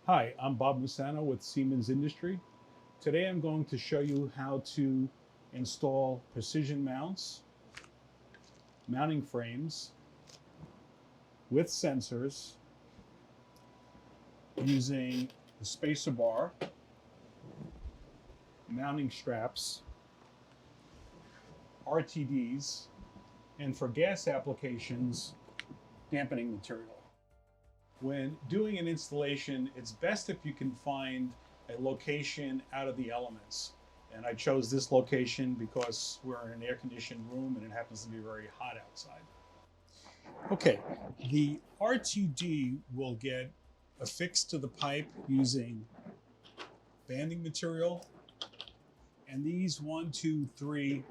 Hi, I'm Bob Musano with Siemens Industry. Today I'm going to show you how to install precision mounts, mounting frames with sensors using the spacer bar, mounting straps, RTDs, and for gas applications, dampening material. When doing an installation, it's best if you can find a location out of the elements. And I chose this location because we're in an air-conditioned room and it happens to be very hot outside. Okay, the RTD will get affixed to the pipe using banding material. And these 1, 2, 3,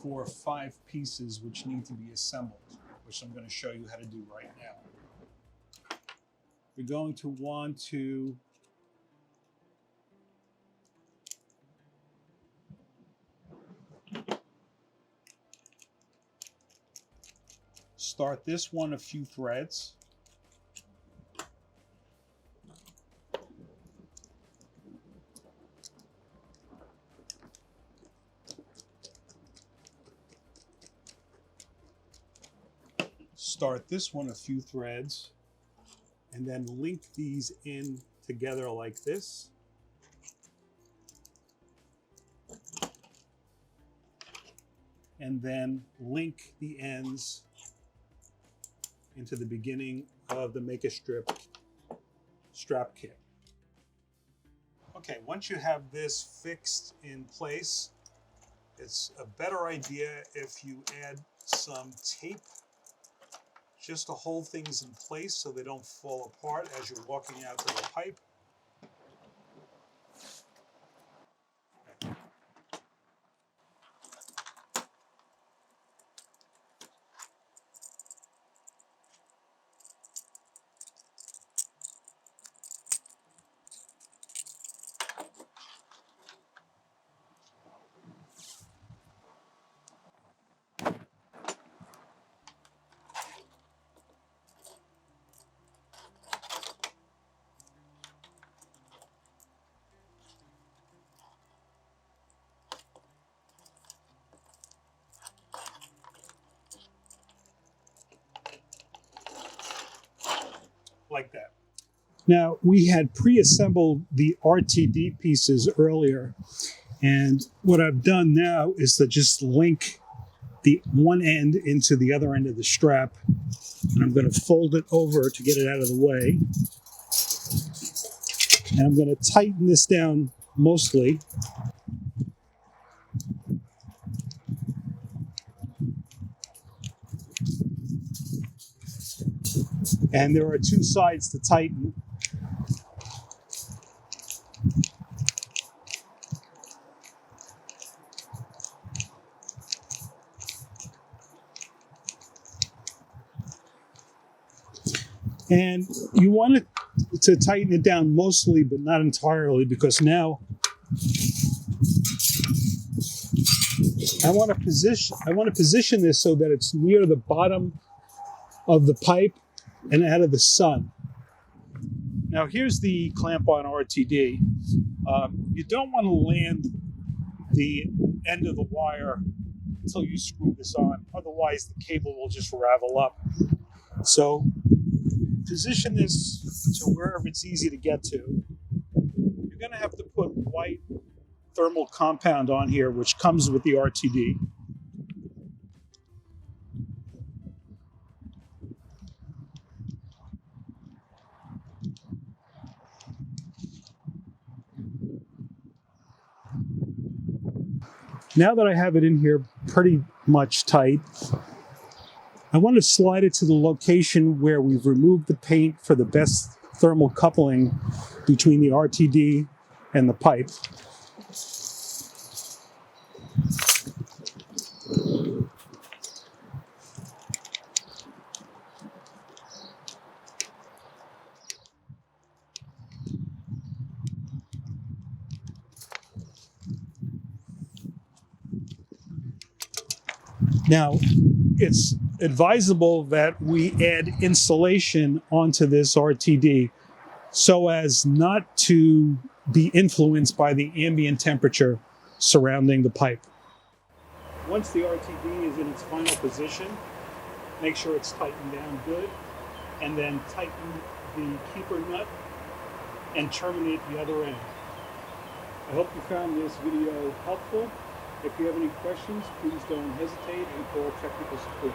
4, 5 pieces which need to be assembled, which I'm going to show you how to do right now. You're going to want to start this one a few threads. Start this one a few threads and then link these in together like this. And then link the ends into the beginning of the Make a Strip strap kit. Okay, once you have this fixed in place, it's a better idea if you add some tape just to hold things in place so they don't fall apart as you're walking out to the pipe. Like that. Now, we had pre-assembled the RTD pieces earlier, and what I've done now is to just link the one end into the other end of the strap, and I'm going to fold it over to get it out of the way, and I'm going to tighten this down mostly. And there are two sides to tighten. And you want to tighten it down mostly, but not entirely, because now I want to position this so that it's near the bottom of the pipe and out of the sun. Now here's the clamp-on RTD. You don't want to land the end of the wire until you screw this on, otherwise the cable will just ravel up. So position this to wherever it's easy to get to. You're going to have to put white thermal compound on here, which comes with the RTD. Now that I have it in here pretty much tight, I want to slide it to the location where we've removed the paint for the best thermal coupling between the RTD and the pipe. Now, it's advisable that we add insulation onto this RTD so as not to be influenced by the ambient temperature surrounding the pipe. Once the RTD is in its final position, make sure it's tightened down good, and then tighten the keeper nut and terminate the other end. I hope you found this video helpful. If you have any questions, please don't hesitate and call technical support.